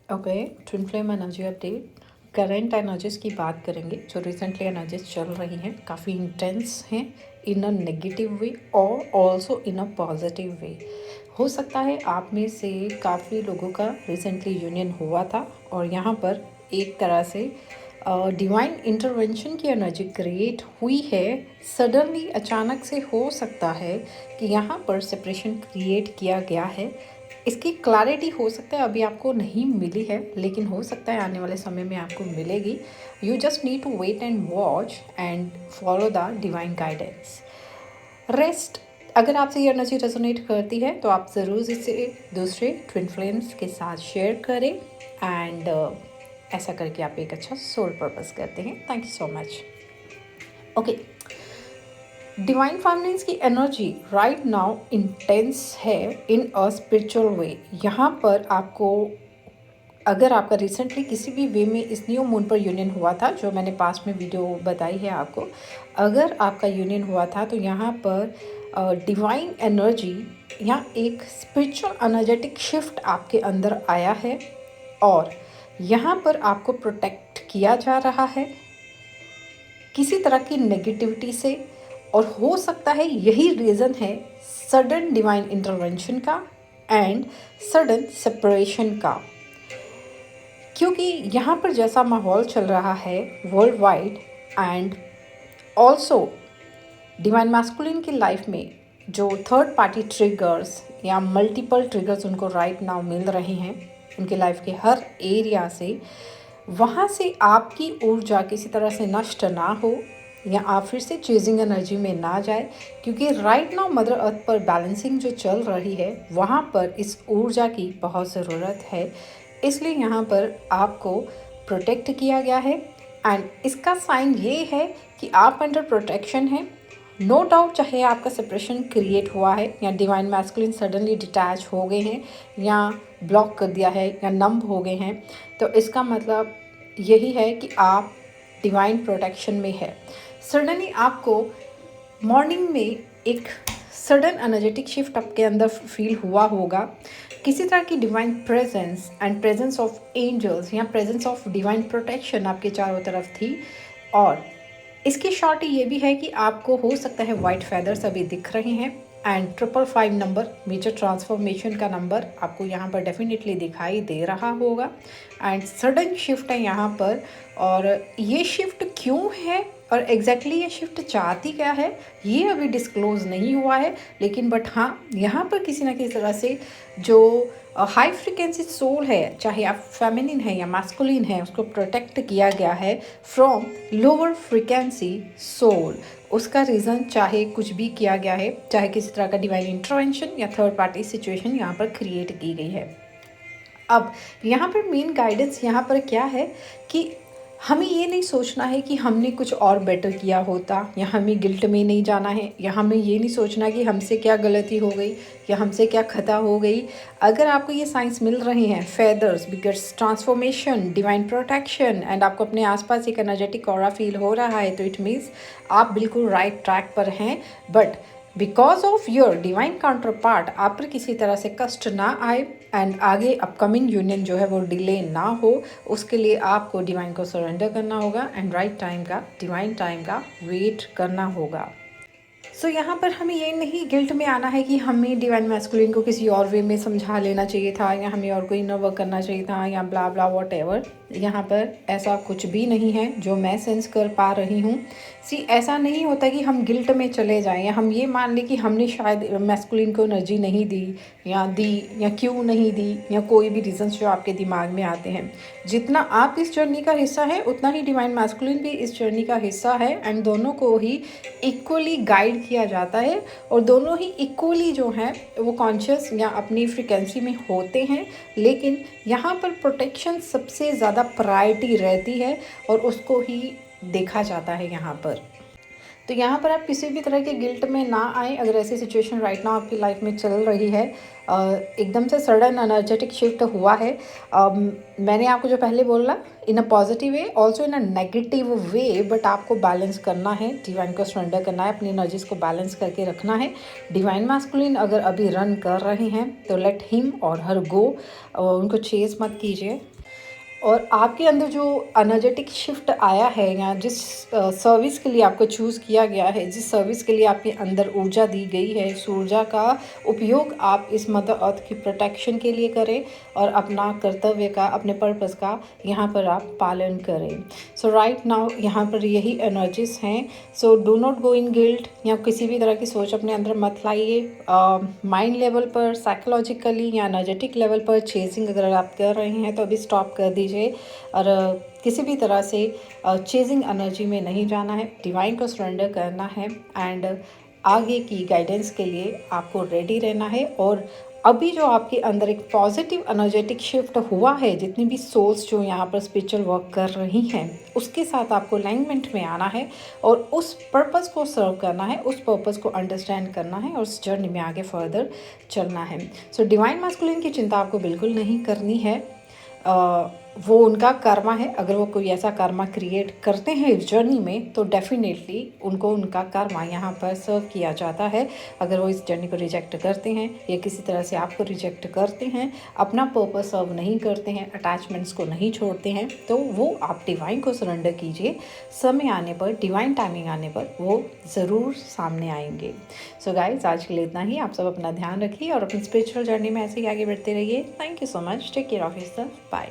Okay, twin flame energy update. Current energies की बात करेंगे जो रिसेंटली एनर्जीज चल रही हैं, काफ़ी इंटेंस हैं इन अ नेगेटिव वे और ऑल्सो इन अ पॉजिटिव वे। हो सकता है आप में से काफ़ी लोगों का रिसेंटली यूनियन हुआ था और यहाँ पर एक तरह से डिवाइन इंटरवेंशन की एनर्जी क्रिएट हुई है। सडनली अचानक से हो सकता है कि यहाँ पर सेपरेशन क्रिएट किया गया है। इसकी क्लैरिटी हो सकता है अभी आपको नहीं मिली है, लेकिन हो सकता है आने वाले समय में आपको मिलेगी। You just need to wait and watch and follow the divine guidance. Rest, अगर आपसे ये एनर्जी रेजोनेट करती है तो आप ज़रूर इसे दूसरे ट्विन फ्लेम्स के साथ शेयर करें एंड ऐसा करके आप एक अच्छा सोल पर्पस करते हैं। Thank you so much. Okay, divine finance की एनर्जी राइट नाउ इंटेंस है इन अ स्पिरिचुअल वे। यहाँ पर आपको, अगर आपका रिसेंटली किसी भी वे में इस न्यू मून पर यूनियन हुआ था, जो मैंने पास्ट में वीडियो बताई है आपको, अगर आपका यूनियन हुआ था तो यहाँ पर डिवाइन एनर्जी, यहाँ एक स्पिरिचुअल एनर्जेटिक शिफ्ट आपके अंदर आया है और यहाँ पर आपको प्रोटेक्ट किया जा रहा है किसी तरह की नेगेटिविटी से। और हो सकता है यही रीज़न है सडन डिवाइन इंटरवेंशन का एंड सडन सेपरेशन का, क्योंकि यहाँ पर जैसा माहौल चल रहा है world wide and also divine masculine की लाइफ में जो थर्ड पार्टी ट्रिगर्स या मल्टीपल ट्रिगर्स उनको राइट नाउ मिल रहे हैं उनके लाइफ के हर एरिया से, वहाँ से आपकी ऊर्जा किसी तरह से नष्ट ना हो या आप फिर से चेजिंग एनर्जी में ना जाए, क्योंकि राइट नाउ मदर अर्थ पर बैलेंसिंग जो चल रही है वहाँ पर इस ऊर्जा की बहुत ज़रूरत है। इसलिए यहाँ पर आपको प्रोटेक्ट किया गया है एंड इसका साइन ये है कि आप अंडर प्रोटेक्शन हैं। नो डाउट, चाहे आपका सेपरेशन क्रिएट हुआ है या डिवाइन मैस्कुलिन सडनली डिटैच हो गए हैं या ब्लॉक कर दिया है या नंब हो गए हैं, तो इसका मतलब यही है कि आप डिवाइन प्रोटेक्शन में है। सडनली आपको मॉर्निंग में एक सडन एनर्जेटिक शिफ्ट आपके अंदर फील हुआ होगा। किसी तरह की divine presence and presence of angels या प्रेजेंस ऑफ डिवाइन प्रोटेक्शन आपके चारों तरफ थी। और इसकी शॉर्ट ये भी है कि आपको हो सकता है वाइट फैदर्स अभी दिख रहे हैं एंड 555 नंबर मेजर ट्रांसफॉर्मेशन का नंबर आपको यहाँ पर डेफिनेटली दिखाई दे रहा होगा एंड सडन शिफ्ट है यहाँ पर। और ये शिफ्ट क्यों है और एग्जैक्टली ये शिफ्ट चाहती क्या है ये अभी डिस्क्लोज नहीं हुआ है, लेकिन बट हाँ, यहाँ पर किसी ना किसी तरह से जो हाई फ्रिक्वेंसी सोल है, चाहे आप फेमिनिन है या मैस्कुलिन है, उसको प्रोटेक्ट किया गया है फ्रॉम लोअर फ्रिक्वेंसी सोल। उसका रीज़न चाहे कुछ भी किया गया है, चाहे किसी तरह का डिवाइन इंटरवेंशन या थर्ड पार्टी सिचुएशन यहाँ पर क्रिएट की गई है। अब यहाँ पर मेन गाइडेंस यहाँ पर क्या है कि हमें ये नहीं सोचना है कि हमने कुछ और बेटर किया होता, या हमें गिल्ट में नहीं जाना है, या हमें ये नहीं सोचना कि हमसे क्या गलती हो गई या हमसे क्या खता हो गई। अगर आपको ये साइंस मिल रहे हैं, feathers, beggars, transformation, divine protection and आपको अपने आसपास एक एनर्जेटिक ऑरा फील हो रहा है, तो इट मीन्स आप बिल्कुल राइट ट्रैक पर हैं। But because of your divine counter part आप पर किसी तरह से कष्ट ना आए एंड आगे अपकमिंग यूनियन जो है वो डिले ना हो, उसके लिए आपको डिवाइन को सरेंडर करना होगा एंड राइट टाइम का, डिवाइन टाइम का वेट करना होगा। सो यहाँ पर हमें ये नहीं गिल्ट में आना है कि हमें डिवाइन मैस्कुलिन को किसी और वे में समझा लेना चाहिए था या हमें और कोई इनर वर्क करना चाहिए था या ब्ला ब्ला वॉट एवर। यहाँ पर ऐसा कुछ भी नहीं है जो मैं सेंस कर पा रही हूँ। ऐसा नहीं होता कि हम गिल्ट में चले जाएं या हम ये मान लें कि हमने शायद मैस्कुलिन को एनर्जी नहीं दी या क्यों नहीं दी, या कोई भी रीजंस जो आपके दिमाग में आते हैं। जितना आप इस जर्नी का हिस्सा है उतना ही डिवाइन मैस्कुलिन भी इस जर्नी का हिस्सा है एंड दोनों को ही इक्वली गाइड किया जाता है और दोनों ही इक्वली जो हैं वो कॉन्शियस या अपनी फ्रिक्वेंसी में होते हैं। लेकिन यहाँ पर प्रोटेक्शन सबसे ज़्यादा प्रायोरिटी रहती है और उसको ही देखा जाता है यहाँ पर। तो यहाँ पर आप किसी भी तरह के गिल्ट में ना आए। अगर ऐसी सिचुएशन राइट नाउ आपकी लाइफ में चल रही है, एकदम से सडन एनर्जेटिक शिफ्ट हुआ है, मैंने आपको जो पहले बोला in a positive way also in a negative way, but आपको बैलेंस करना है, डिवाइन को सरेंडर करना है, अपनी एनर्जीज को बैलेंस करके रखना है। डिवाइन मैस्कुलिन अगर अभी रन कर रहे हैं तो लेट हिम और हर गो, उनको चेस मत कीजिए। और आपके अंदर जो एनर्जेटिक शिफ्ट आया है या जिस सर्विस के लिए आपको चूज़ किया गया है, जिस सर्विस के लिए आपके अंदर ऊर्जा दी गई है, उस ऊर्जा का उपयोग आप इस मदर अर्थ की प्रोटेक्शन के लिए करें और अपना कर्तव्य का, अपने पर्पस का यहाँ पर आप पालन करें। सो राइट नाउ यहाँ पर यही एनर्जीज हैं। So do not go in guilt या किसी भी तरह की सोच अपने अंदर मत लाइए। माइंड लेवल पर, साइकोलॉजिकली या एनर्जेटिक लेवल पर चेजिंग अगर आप कर रहे हैं तो अभी स्टॉप कर दीजिए और किसी भी तरह से चेजिंग एनर्जी में नहीं जाना है, डिवाइन को सरेंडर करना है एंड आगे की गाइडेंस के लिए आपको रेडी रहना है। और अभी जो आपके अंदर एक पॉजिटिव एनर्जेटिक शिफ्ट हुआ है, जितनी भी सोल्स जो यहाँ पर स्पिरिचुअल वर्क कर रही हैं उसके साथ आपको अलाइनमेंट में आना है और उस पर्पस को सर्व करना है, उस पर्पस को अंडरस्टैंड करना है और उस जर्नी में आगे फर्दर चलना है। सो डिवाइन मैस्कुलिन की चिंता आपको बिल्कुल नहीं करनी है। वो उनका कर्मा है। अगर वो कोई ऐसा कर्मा क्रिएट करते हैं इस जर्नी में तो डेफिनेटली उनको उनका कर्मा यहाँ पर सर्व किया जाता है। अगर वो इस जर्नी को रिजेक्ट करते हैं या किसी तरह से आपको रिजेक्ट करते हैं, अपना पर्पस सर्व नहीं करते हैं, अटैचमेंट्स को नहीं छोड़ते हैं, तो वो आप डिवाइन को सरेंडर कीजिए। समय आने पर, डिवाइन टाइमिंग आने पर वो ज़रूर सामने आएंगे। सो गाइज, आज के लिए इतना ही। आप सब अपना ध्यान रखिए और अपनी स्पिरिचुअल जर्नी में ऐसे ही आगे बढ़ते रहिए। Thank you so much. Take care of yourself. Bye.